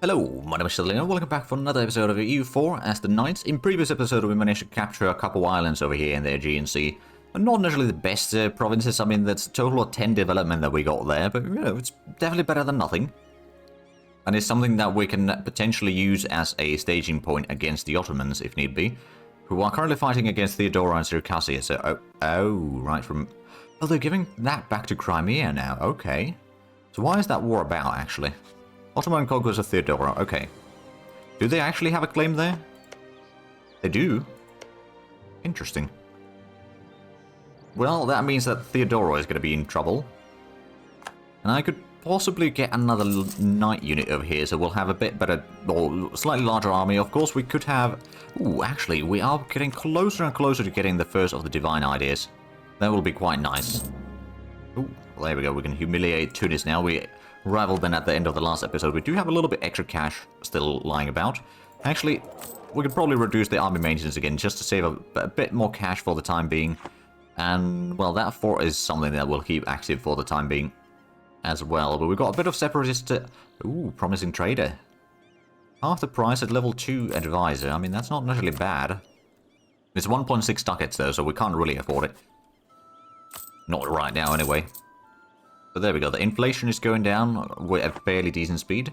Hello, my name is Shelly and welcome back for another episode of EU4 as the Knights. In previous episode we managed to capture a couple islands over here in the Aegean Sea. Not necessarily the best provinces, I mean that's a total of 10 development that we got there, but you know, it's definitely better than nothing. And it's something that we can potentially use as a staging point against the Ottomans if need be, who are currently fighting against Theodora and Circassia, so right from... Oh, they're giving that back to Crimea now, okay. So why is that war about actually? Ottoman conquest of Theodora, okay. Do they actually have a claim there? They do? Interesting. Well, that means that Theodora is going to be in trouble. And I could possibly get another knight unit over here, so we'll have a bit better, or slightly larger army. Of course, we could have... Ooh, actually, we are getting closer and closer to getting the first of the divine ideas. That will be quite nice. Ooh, well, there we go. We can humiliate Tunis now. We rivaled them at the end of the last episode. We do have a little bit extra cash still lying about. Actually, we could probably reduce the army maintenance again just to save a bit more cash for the time being. And, well, that fort is something that we'll keep active for the time being as well. But we've got a bit of separatist... Ooh, promising trader. Half the price at level 2 advisor. I mean, that's not necessarily bad. It's 1.6 ducats though, so we can't really afford it. Not right now, anyway. But there we go. The inflation is going down with a fairly decent speed.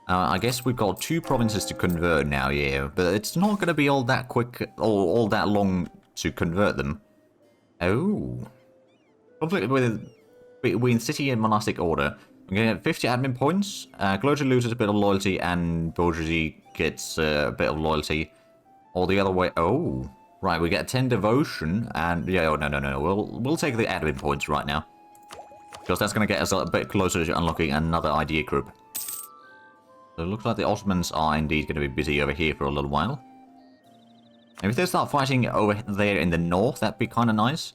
I guess we've got 2 provinces to convert now, yeah. But it's not going to be all that quick or all that long to convert them. Oh. Conflict between city and monastic order. We get 50 admin points. Clergy loses a bit of loyalty and bourgeoisie gets a bit of loyalty. Or the other way. Oh. Right, we get 10 devotion and... Yeah, oh, no. We'll take the admin points right now. Because that's going to get us a bit closer to unlocking another idea group. So it looks like the Ottomans are indeed going to be busy over here for a little while. And if they start fighting over there in the north, that'd be kind of nice.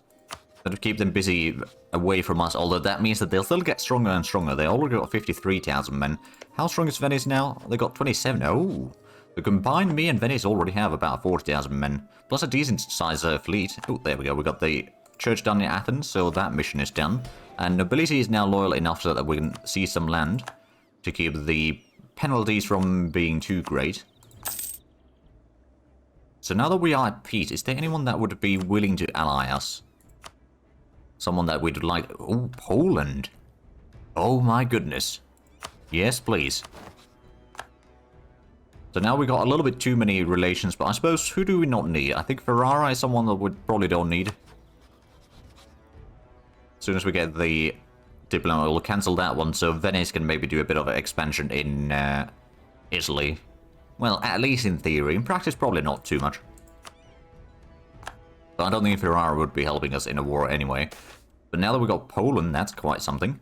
That would keep them busy away from us, although that means that they'll still get stronger and stronger. They already got 53,000 men. How strong is Venice now? They got 27. Oh, the combined me and Venice already have about 40,000 men. Plus a decent size fleet. Oh, there we go. We got the church done in Athens, so that mission is done. And nobility is now loyal enough so that we can seize some land to keep the penalties from being too great. So now that we are at peace, is there anyone that would be willing to ally us? Someone that we'd like... Oh, Poland. Oh my goodness. Yes, please. So now we got a little bit too many relations, but I suppose who do we not need? I think Ferrara is someone that we probably don't need. As soon as we get the diplomat, we'll cancel that one, so Venice can maybe do a bit of an expansion in Italy. Well, at least in theory. In practice, probably not too much. But I don't think Ferrara would be helping us in a war anyway. But now that we've got Poland, that's quite something.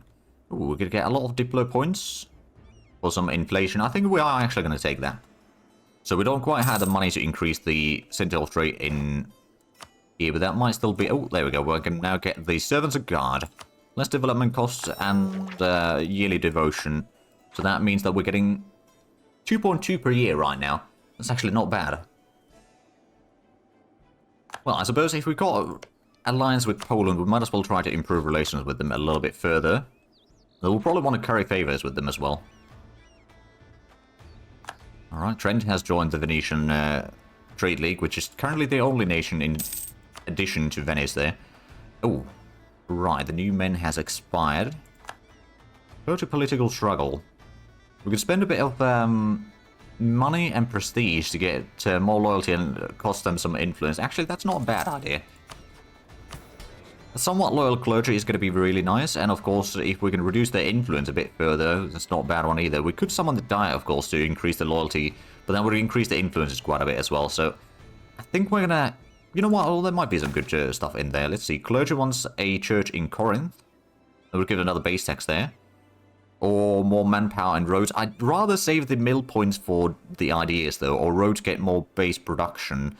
Ooh, we could get a lot of diplo points for some inflation. I think we are actually going to take that. So we don't quite have the money to increase the Sentinel trade in... Yeah, but that might still be... Oh, there we go. We can now get the Servants of God. Less development costs and yearly devotion. So that means that we're getting 2.2 per year right now. That's actually not bad. Well, I suppose if we got alliance with Poland, we might as well try to improve relations with them a little bit further. We'll probably want to curry favors with them as well. Alright, Trent has joined the Venetian Trade League, which is currently the only nation in... addition to Venice there. Oh, right, the new men has expired. Go to political struggle. We could spend a bit of money and prestige to get more loyalty and cost them some influence. Actually, that's not a bad idea. A somewhat loyal clergy is going to be really nice, and of course, if we can reduce their influence a bit further, that's not a bad one either. We could summon the Diet, of course, to increase the loyalty, but that would increase the influences quite a bit as well, so I think we're gonna... You know what? Well, there might be some good stuff in there. Let's see. Clergy wants a church in Corinth. I would give another base tax there. Or more manpower and roads. I'd rather save the mill points for the ideas, though. Or roads get more base production.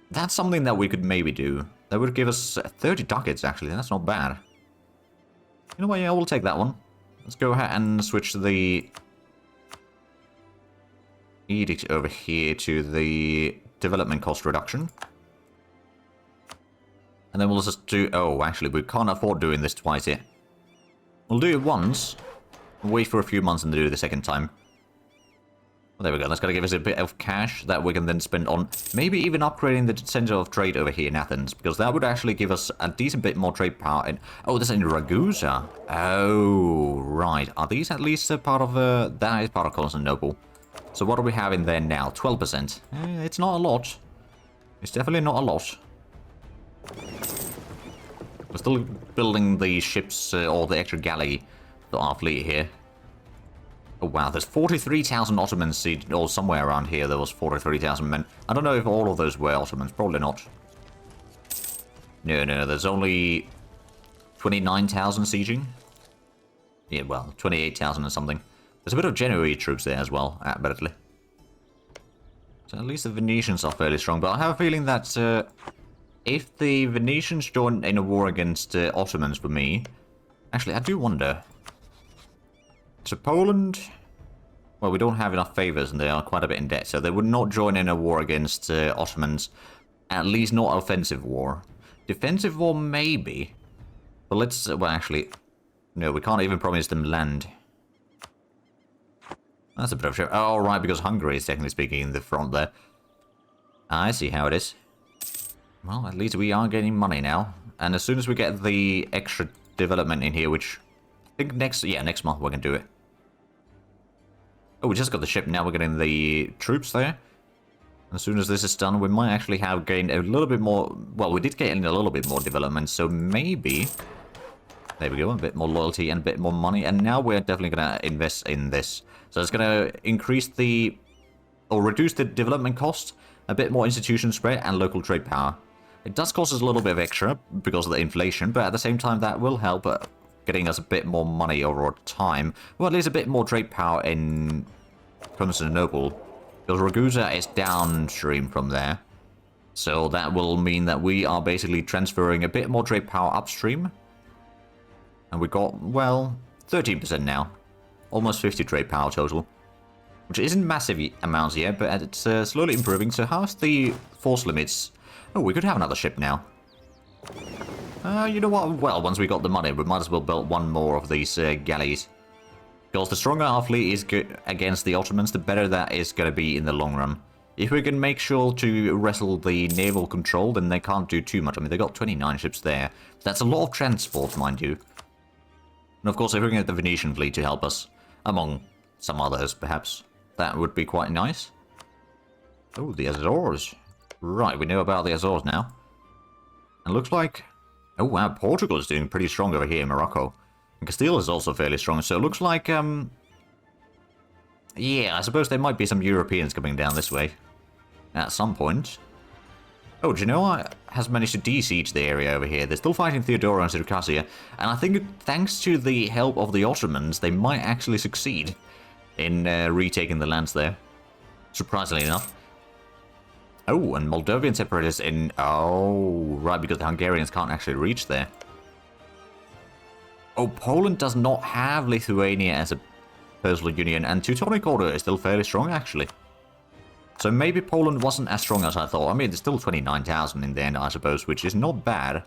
That's something that we could maybe do. That would give us 30 ducats, actually. That's not bad. You know what? Yeah, we'll take that one. Let's go ahead and switch the edict over here to the development cost reduction. And then we'll just do... Oh, actually, we can't afford doing this twice yet. We'll do it once, wait for a few months and do it the second time. Well, there we go. That's going to give us a bit of cash that we can then spend on maybe even upgrading the center of trade over here in Athens, because that would actually give us a decent bit more trade power. And oh, this is in Ragusa. Oh, right. Are these at least a part of that is part of Constantinople? So what do we have in there now? 12%. It's not a lot. It's definitely not a lot. We're still building the ships or the extra galley for our fleet here. Oh wow, there's 43,000 Ottomans sieged, or somewhere around here there was 43,000 men. I don't know if all of those were Ottomans, probably not. No, there's only 29,000 sieging. Yeah, well, 28,000 or something. There's a bit of Genoese troops there as well, admittedly. So at least the Venetians are fairly strong, but I have a feeling that if the Venetians join in a war against Ottomans for me... Actually, I do wonder... So Poland, well, we don't have enough favors and they are quite a bit in debt, so they would not join in a war against Ottomans, at least not offensive war. Defensive war, maybe. But let's, well, actually, no, we can't even promise them land. That's a bit of a... Oh, right, because Hungary is technically speaking in the front there. I see how it is. Well, at least we are getting money now. And as soon as we get the extra development in here, which I think next month we can do it. Oh, we just got the ship, now we're getting the troops there. As soon as this is done, we might actually have gained a little bit more... Well, we did gain a little bit more development, so maybe... There we go, a bit more loyalty and a bit more money. And now we're definitely going to invest in this. So it's going to increase the... Or reduce the development cost, a bit more institution spread, and local trade power. It does cost us a little bit of extra because of the inflation, but at the same time that will help getting us a bit more money over time. Well, at least a bit more trade power in Constantinople. Because Ragusa is downstream from there. So that will mean that we are basically transferring a bit more trade power upstream. And we got, well, 13% now. Almost 50 trade power total. Which isn't massive amounts yet, but it's slowly improving. So how's the force limits? Oh, we could have another ship now. You know what? Well, once we got the money, we might as well build one more of these galleys. Because the stronger our fleet is against the Ottomans, the better that is going to be in the long run. If we can make sure to wrestle the naval control, then they can't do too much. I mean, they got 29 ships there. That's a lot of transport, mind you. And of course, if we can get the Venetian fleet to help us, among some others, perhaps, that would be quite nice. Oh, the Azores. Right, we know about the Azores now. And looks like... Oh wow, Portugal is doing pretty strong over here in Morocco. And Castile is also fairly strong, so it looks like... Yeah, I suppose there might be some Europeans coming down this way. At some point. Oh, Genoa has managed to de-siege the area over here. They're still fighting Theodora and Circassia. And I think thanks to the help of the Ottomans, they might actually succeed in retaking the lands there. Surprisingly enough. Oh, and Moldovan separatists in... Oh, right, because the Hungarians can't actually reach there. Oh, Poland does not have Lithuania as a personal union, and Teutonic Order is still fairly strong, actually. So maybe Poland wasn't as strong as I thought. I mean, there's still 29,000 in the end, I suppose, which is not bad.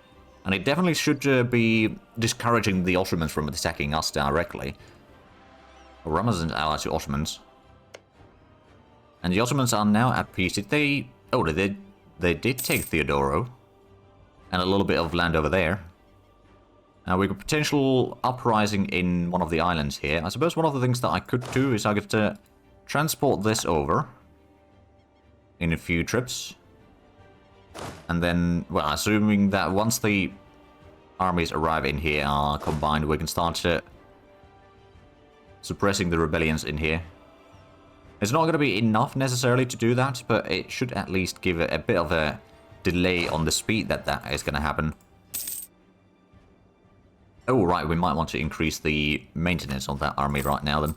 And it definitely should be discouraging the Ottomans from attacking us directly. Ramazan's allies to Ottomans. And the Ottomans are now at peace. Did they... Oh, they did take Theodoro. And a little bit of land over there. Now, we got potential uprising in one of the islands here. I suppose one of the things that I could do is I could transport this over. In a few trips. And then, well, assuming that once the armies arrive in here are combined, we can start suppressing the rebellions in here. It's not going to be enough necessarily to do that, but it should at least give it a bit of a delay on the speed that is going to happen. Oh, right, we might want to increase the maintenance on that army right now, then.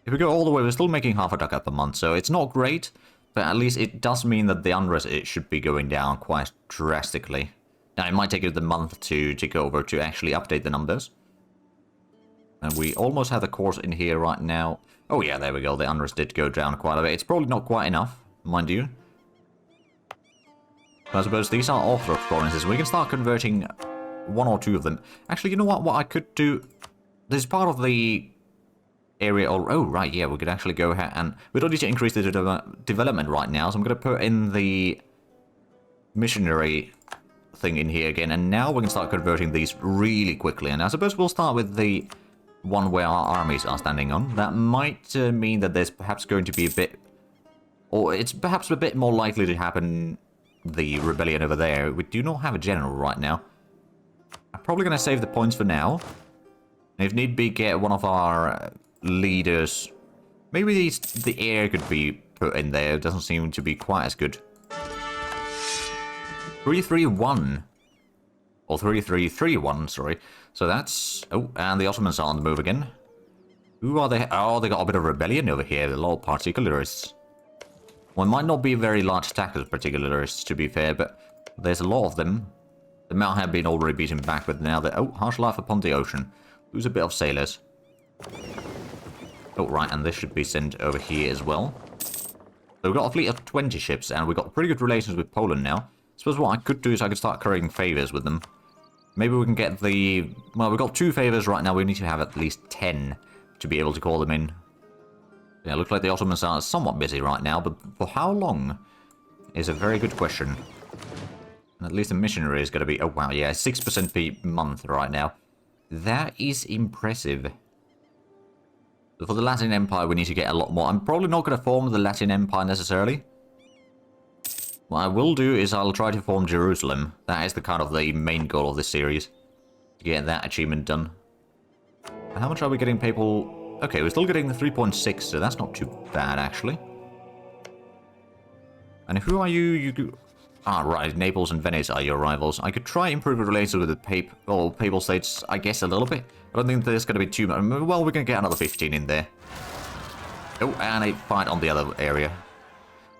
If we go all the way, we're still making half a ducat per month, so it's not great, but at least it does mean that the unrest it should be going down quite drastically. Now, it might take it a month to take over to actually update the numbers. And we almost have the course in here right now. Oh yeah, there we go. The unrest did go down quite a bit. It's probably not quite enough, mind you. But I suppose these are Orthodox provinces. We can start converting one or two of them. Actually, you know what? What I could do... This is part of the area. Oh, right, yeah, we could actually go ahead and... We don't need to increase the development right now, so I'm going to put in the missionary thing in here again, and now we can start converting these really quickly. And I suppose we'll start with the one where our armies are standing on. That might mean that there's perhaps going to be a bit... Or it's perhaps a bit more likely to happen the rebellion over there. We do not have a general right now. I'm probably going to save the points for now. And if need be, get one of our leaders. Maybe the heir could be put in there. It doesn't seem to be quite as good. 331. Or 3331, sorry. So that's... Oh, and the Ottomans are on the move again. Who are they? Oh, they got a bit of rebellion over here. A lot of particularists. Well, it might not be a very large stack of particularists, to be fair, but there's a lot of them. They might have been already beaten back, but now they're... Oh, harsh life upon the ocean. Lose a bit of sailors. Oh, right, and this should be sent over here as well. So we've got a fleet of 20 ships, and we've got pretty good relations with Poland now. I suppose what I could do is I could start currying favors with them. Maybe we can get the... Well, we've got 2 favors right now. We need to have at least 10 to be able to call them in. Yeah, it looks like the Ottomans are somewhat busy right now, but for how long is a very good question. And at least the missionary is going to be... Oh, wow, yeah, 6% per month right now. That is impressive. For the Latin Empire, we need to get a lot more. I'm probably not going to form the Latin Empire necessarily. What I will do is I'll try to form Jerusalem. That is the kind of the main goal of this series. To get that achievement done. How much are we getting papal... Okay, we're still getting the 3.6, so that's not too bad, actually. And who are you? Ah, right, Naples and Venice are your rivals. I could try improving relations with the papal states, I guess, a little bit. I don't think there's going to be too much. Well, we're going to get another 15 in there. Oh, and a fight on the other area.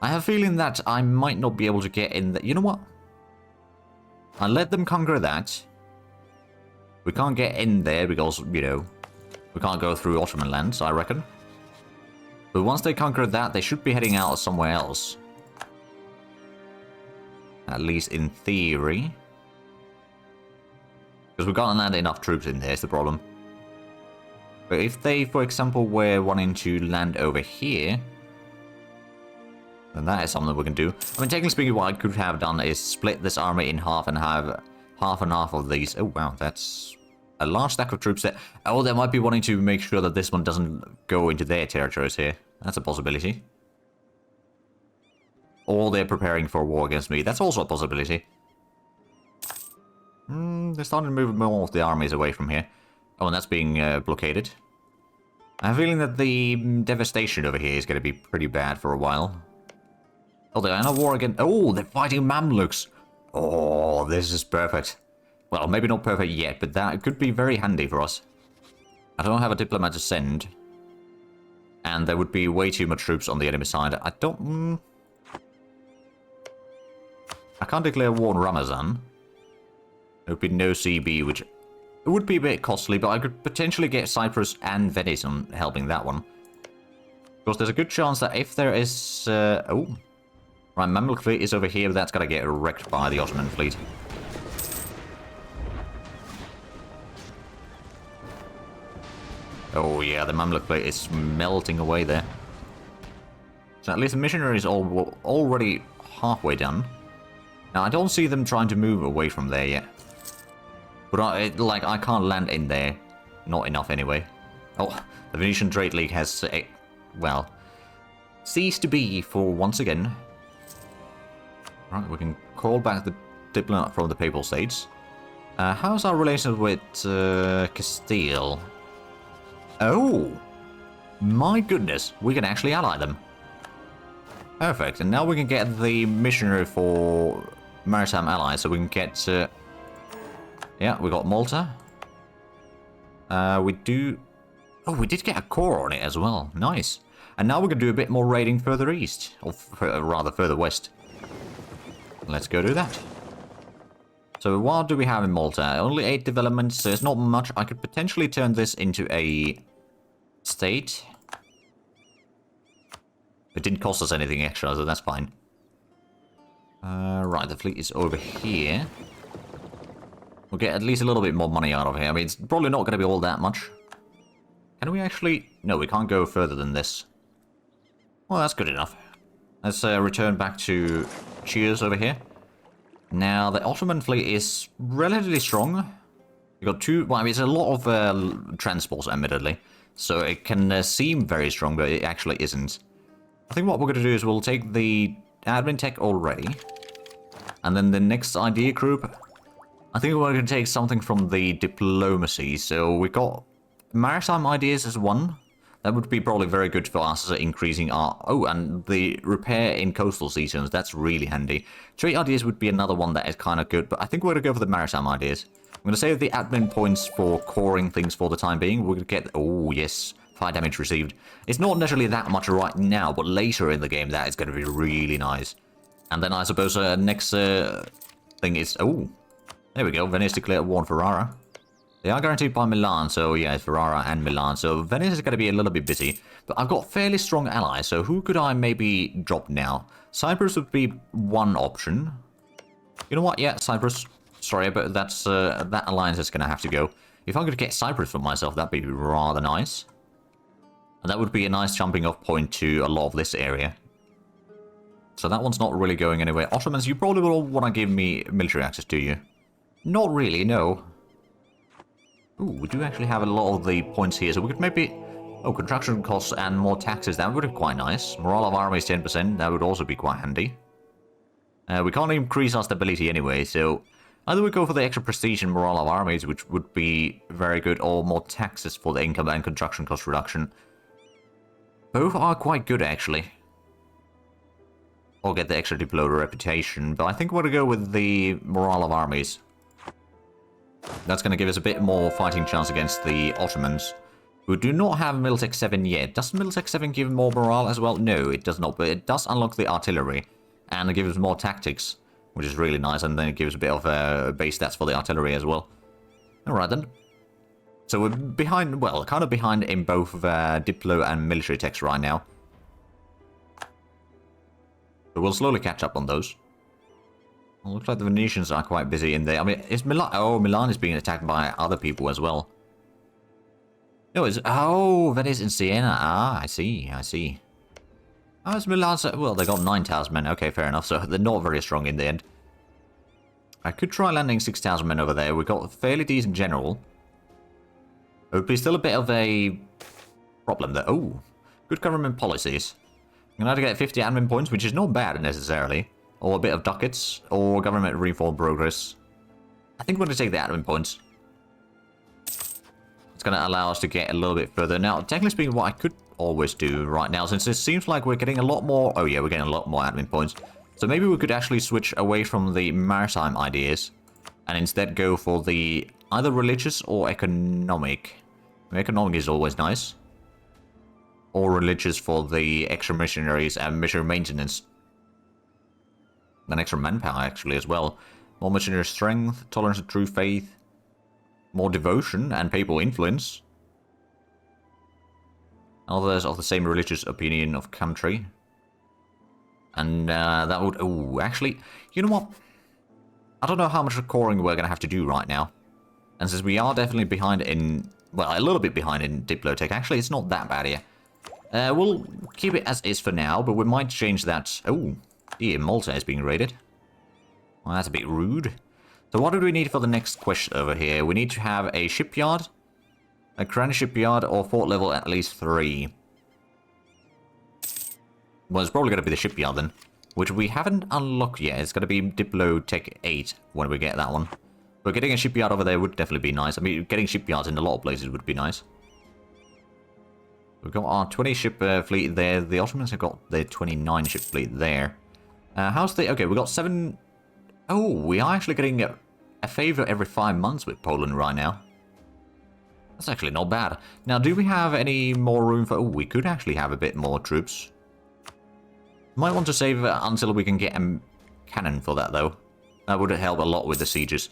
I have a feeling that I might not be able to get in there. You know what? I'll let them conquer that. We can't get in there because, you know, we can't go through Ottoman lands, I reckon. But once they conquer that, they should be heading out somewhere else. At least in theory. Because we can't land enough troops in there, is the problem. But if they, for example, were wanting to land over here, then that is something we can do. I mean, technically speaking, what I could have done is split this army in half and have half and half of these. Oh, wow, that's a large stack of troops there. Oh, they might be wanting to make sure that this one doesn't go into their territories here. That's a possibility. Or they're preparing for a war against me. That's also a possibility. They're starting to move more of the armies away from here. Oh, and that's being blockaded. I have a feeling that the devastation over here is going to be pretty bad for a while. Oh, they're in a war again. Oh, they're fighting Mamluks. Oh, this is perfect. Well, maybe not perfect yet, but that could be very handy for us. I don't have a diplomat to send. And there would be way too much troops on the enemy side. I don't... I can't declare war on Ramazan. There would be no CB, which... It would be a bit costly, but I could potentially get Cyprus and Venice on helping that one. Because there's a good chance that if there is... oh... Right, Mamluk fleet is over here, but that's got to get wrecked by the Ottoman fleet. Oh yeah, the Mamluk fleet is melting away there. So at least the missionary is already halfway done. Now, I don't see them trying to move away from there yet. But I can't land in there. Not enough anyway. Oh, the Venetian Trade League has, well, ceased to be for once again. Right, we can call back the diplomat from the Papal States. How's our relations with Castile? Oh! My goodness, we can actually ally them. Perfect, and now we can get the missionary for maritime allies, so we can get... yeah, we got Malta. We do... Oh, we did get a core on it as well. Nice. And now we can do a bit more raiding further east. Or rather, further west. Let's go do that. So what do we have in Malta? Only 8 developments, so it's not much. I could potentially turn this into a state. It didn't cost us anything extra, so that's fine. Right, the fleet is over here. We'll get at least a little bit more money out of here. I mean, it's probably not going to be all that much. Can we actually... No, we can't go further than this. Well, that's good enough. Let's return back to Cheers over here. Now, the Ottoman fleet is relatively strong. We've got two... Well, I mean, it's a lot of transports, admittedly. So it can seem very strong, but it actually isn't. I think what we're going to do is we'll take the admin tech already. And then the next idea group, I think we're going to take something from the diplomacy. So we got maritime ideas as one. That would be probably very good for us, increasing our... Oh, and the repair in coastal seasons, that's really handy. Trade ideas would be another one that is kind of good, but I think we're going to go for the maritime ideas. I'm going to save the admin points for coring things for the time being. We're going to get... Oh, yes. Fire damage received. It's not necessarily that much right now, but later in the game, that is going to be really nice. And then I suppose next thing is... Oh, there we go. Venice declared war on Ferrara. They are guaranteed by Milan, so yeah, it's Ferrara and Milan. So Venice is going to be a little bit busy. But I've got fairly strong allies, so who could I maybe drop now? Cyprus would be one option. You know what? Yeah, Cyprus. Sorry, but that's that alliance is going to have to go. If I'm going to get Cyprus for myself, that'd be rather nice. And that would be a nice jumping off point to a lot of this area. So that one's not really going anywhere. Ottomans, you probably will want to give me military access, do you? Not really, no. Ooh, we do actually have a lot of the points here, so we could maybe... Oh, construction costs and more taxes, that would be quite nice. Morale of armies 10%, that would also be quite handy. We can't increase our stability anyway, so... Either we go for the extra prestige and morale of armies, which would be very good, or more taxes for the income and construction cost reduction. Both are quite good, actually. Or get the extra diplomatic reputation, but I think we're going to go with the morale of armies. That's going to give us a bit more fighting chance against the Ottomans, who do not have Militech 7 yet. Does Militech 7 give more morale as well? No, it does not, but it does unlock the artillery, and it gives more tactics, which is really nice, and then it gives a bit of base stats for the artillery as well. Alright then. So we're behind, well, kind of behind in both Diplo and military techs right now. But we'll slowly catch up on those. Well, looks like the Venetians are quite busy in there. I mean, is Milan... Oh, Milan is being attacked by other people as well. No, it's... Oh, Venice and Siena. Ah, I see, I see. How is Milan... Well, they got 9,000 men. Okay, fair enough. So they're not very strong in the end. I could try landing 6,000 men over there. We've got a fairly decent general. It would be still a bit of a problem there. Oh, good government policies. I'm going to get 50 admin points, which is not bad necessarily. Or a bit of ducats, or government reform progress. I think we're going to take the admin points. It's going to allow us to get a little bit further. Now, technically speaking, what I could always do right now, since it seems like we're getting a lot more... Oh yeah, we're getting a lot more admin points. So maybe we could actually switch away from the maritime ideas, and instead go for the either religious or economic. Economic is always nice. Or religious for the extra missionaries and missionary maintenance. And extra manpower, actually, as well. More missionary strength, tolerance of true faith, more devotion and papal influence. Others of the same religious opinion of country. And that would... Oh, actually, you know what? I don't know how much coring we're going to have to do right now. And since we are definitely behind in... Well, a little bit behind in Diplotech. Actually, it's not that bad here. We'll keep it as is for now, but we might change that... Oh... Yeah, Malta is being raided. Well, that's a bit rude. So what do we need for the next quest over here? We need to have a shipyard, a grand shipyard, or fort level at least 3. Well, it's probably going to be the shipyard then, which we haven't unlocked yet. It's going to be Diplo Tech 8 when we get that one. But getting a shipyard over there would definitely be nice. I mean, getting shipyards in a lot of places would be nice. We've got our 20 ship fleet there. The Ottomans have got their 29 ship fleet there. How's the... Okay, we got 7... Oh, we are actually getting a favor every 5 months with Poland right now. That's actually not bad. Now, do we have any more room for... Oh, we could actually have a bit more troops. Might want to save until we can get a cannon for that, though. That would help a lot with the sieges.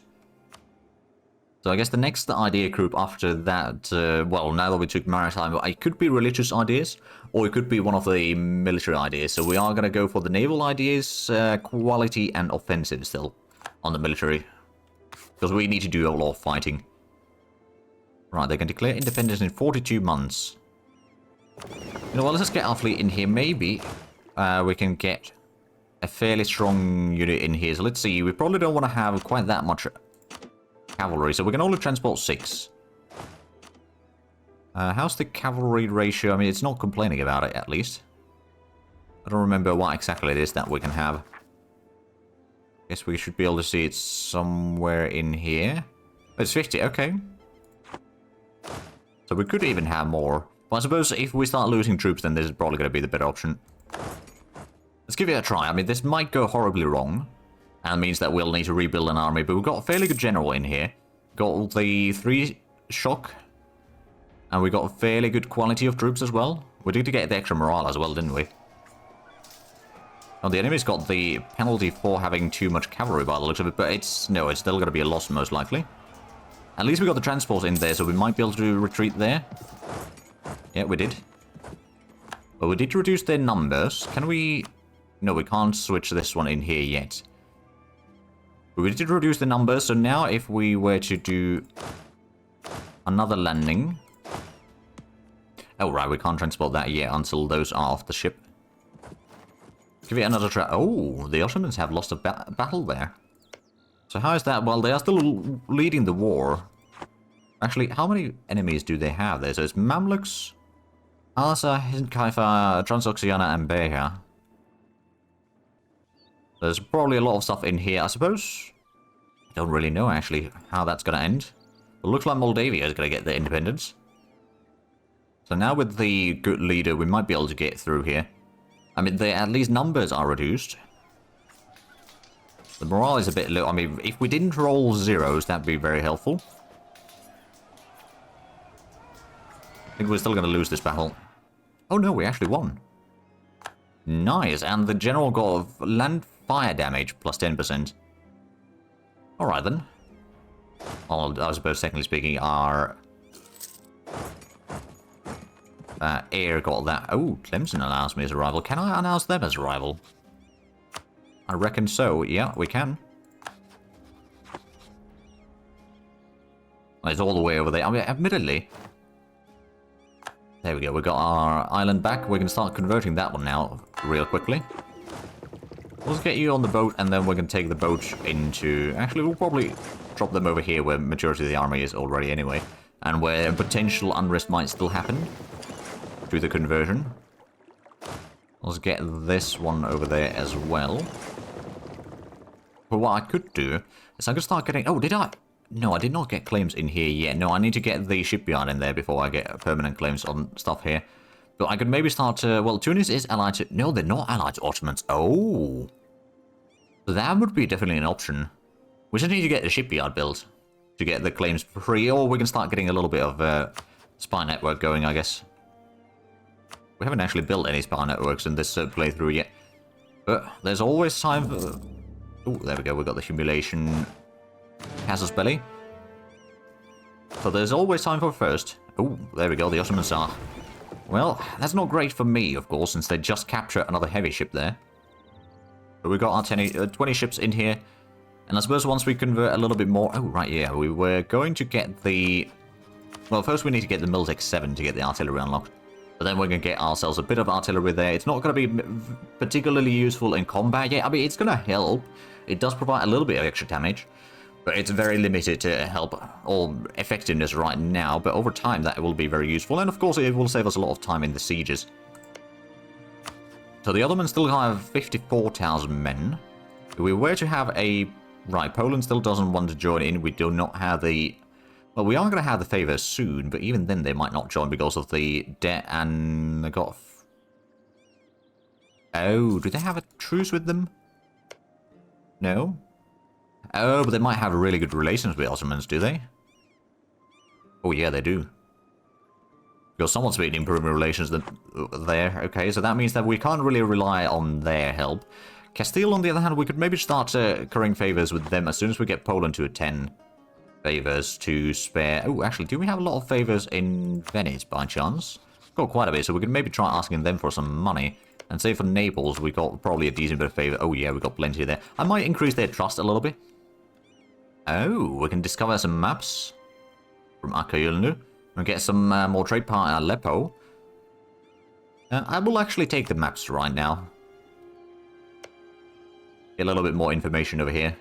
So I guess the next idea group after that, well, now that we took maritime, it could be religious ideas, or it could be one of the military ideas. So we are going to go for the naval ideas, quality and offensive still on the military. Because we need to do a lot of fighting. Right, they can declare independence in 42 months. You know what, let's just get our fleet in here. Maybe we can get a fairly strong unit in here. So let's see, we probably don't want to have quite that much cavalry, so we can only transport 6. How's the cavalry ratio? I mean, it's not complaining about it, at least. I don't remember what exactly it is that we can have. Guess we should be able to see it somewhere in here. It's 50, okay. So we could even have more. But I suppose if we start losing troops, then this is probably going to be the better option. Let's give it a try. I mean, this might go horribly wrong. And means that we'll need to rebuild an army. But we've got a fairly good general in here. Got the 3 shock. And we got a fairly good quality of troops as well. We did get the extra morale as well, didn't we? Oh, the enemy's got the penalty for having too much cavalry by the looks of it. But it's still going to be a loss most likely. At least we got the transport in there, so we might be able to retreat there. Yeah, we did. But we did reduce their numbers. Can we... No, we can't switch this one in here yet. But we did reduce the numbers, so now if we were to do another landing... Oh, right, we can't transport that yet until those are off the ship. Give it another try. Oh, the Ottomans have lost a battle there. So how is that? Well, they are still leading the war. Actually, how many enemies do they have there? So it's Mamluks, Asa, Hinkaifa, Transoxiana, and Beja. There's probably a lot of stuff in here, I suppose. I don't really know, actually, how that's going to end. It looks like Moldavia is going to get their independence. So now with the good leader, we might be able to get through here. I mean, at least numbers are reduced. The morale is a bit low. I mean, if we didn't roll zeros, that'd be very helpful. I think we're still going to lose this battle. Oh no, we actually won. Nice, and the general got land fire damage plus 10%. Alright then. Well, I suppose technically speaking, our air got that. Oh, Clemson allows me as a rival. Can I announce them as a rival? I reckon so. Yeah, we can. It's all the way over there. I mean, admittedly. There we go. We got our island back. We can start converting that one now real quickly. Let's get you on the boat, and then we can take the boat into... Actually, we'll probably drop them over here where majority of the army is already anyway. And where potential unrest might still happen. Do the conversion. Let's get this one over there as well. But what I could do is I could start getting... Oh, did I? No, I did not get claims in here yet. No, I need to get the shipyard in there before I get permanent claims on stuff here. But I could maybe start to... Well, Tunis is allied to... No, they're not allied to Ottomans. Oh. That would be definitely an option. We just need to get the shipyard built to get the claims for free. Or we can start getting a little bit of spy network going, I guess. We haven't actually built any spy networks in this playthrough yet. But there's always time for... Oh, there we go. We got the humiliation casus belli. So there's always time for first. Oh, there we go. The Ottomans are. Well, that's not great for me, of course, since they just capture another heavy ship there. But we got our 20 ships in here. And I suppose once we convert a little bit more... Oh, right, yeah. We were going to get the... Well, first we need to get the Miltech 7 to get the artillery unlocked. But then we're going to get ourselves a bit of artillery there. It's not going to be particularly useful in combat yet. I mean, it's going to help. It does provide a little bit of extra damage. But it's very limited to help or effectiveness right now. But over time, that will be very useful. And of course, it will save us a lot of time in the sieges. So the Ottomans still have 54,000 men. If we were to have a... Right, Poland still doesn't want to join in. We do not have the... Well, we are going to have the favor soon, but even then they might not join because of the debt and they got... Oh, do they have a truce with them? No? Oh, but they might have really good relations with Ottomans, do they? Oh, yeah, they do. Because someone's been improving relations there. Okay, so that means that we can't really rely on their help. Castile, on the other hand, we could maybe start currying favors with them as soon as we get Poland to a 10 favors to spare. Oh, actually, do we have a lot of favors in Venice by chance? Got quite a bit, so we could maybe try asking them for some money. And say for Naples, we got probably a decent bit of favor. Oh, yeah, we got plenty there. I might increase their trust a little bit. Oh, we can discover some maps. from Akayulnu. And get some more trade power at Aleppo. I will actually take the maps right now. Get a little bit more information over here.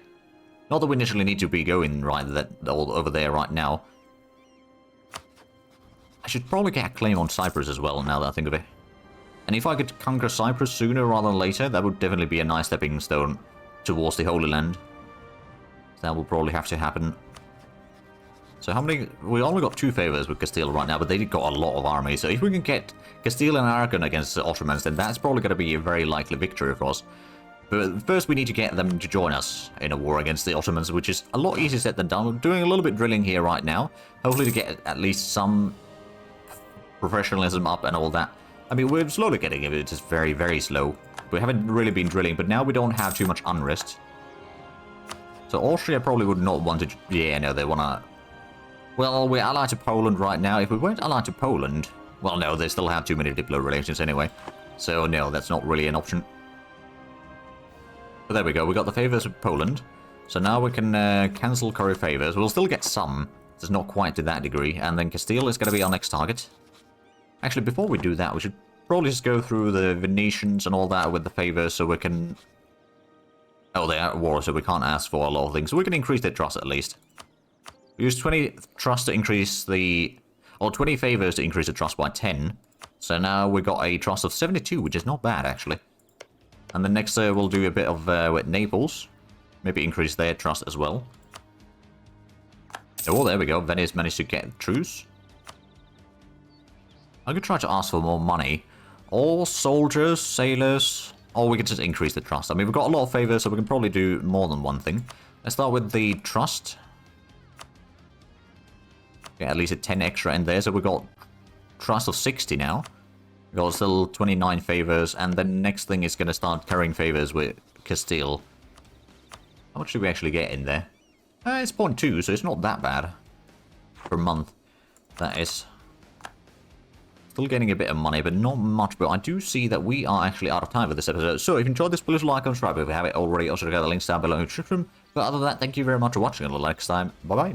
Not that we initially need to be going over there right now. I should probably get a claim on Cyprus as well, now that I think of it. And if I could conquer Cyprus sooner rather than later, that would definitely be a nice stepping stone towards the Holy Land. That will probably have to happen. So how many... We only got 2 favors with Castile right now, but they got a lot of armies. So if we can get Castile and Aragon against the Ottomans, then that's probably going to be a very likely victory for us. But first we need to get them to join us in a war against the Ottomans, which is a lot easier said than done. We're doing a little bit drilling here right now. Hopefully to get at least some professionalism up and all that. I mean, we're slowly getting it, it's just very, very slow. We haven't really been drilling, but now we don't have too much unrest. So Austria probably would not want to... Yeah, no, they want to... Well, we're allied to Poland right now. If we weren't allied to Poland... Well, no, they still have too many diplo relations anyway. So, no, that's not really an option. But there we go, we got the favors with Poland. So now we can cancel curry favors. We'll still get some, just not quite to that degree. And then Castile is going to be our next target. Actually, before we do that, we should probably just go through the Venetians and all that with the favors so we can... Oh, they're at war, so we can't ask for a lot of things. So we can increase their trust at least. We use 20 trust to increase the... Or 20 favors to increase the trust by 10. So now we got a trust of 72, which is not bad, actually. And then next we'll do a bit of with Naples. Maybe increase their trust as well. Oh, there we go. Venice managed to get truce. I could try to ask for more money. Or soldiers, sailors... Or we could just increase the trust. I mean, we've got a lot of favors, so we can probably do more than one thing. Let's start with the trust. Get at least a 10 extra in there, so we've got trust of 60 now. We've got still 29 favors, and the next thing is going to start carrying favors with Castile. How much do we actually get in there? It's 0.2, so it's not that bad. Per month. That is... Still getting a bit of money, but not much. But I do see that we are actually out of time for this episode. So if you enjoyed this, please like and subscribe if you haven't already. Also, check out the links down below in the description. But other than that, thank you very much for watching. Until next time, bye-bye.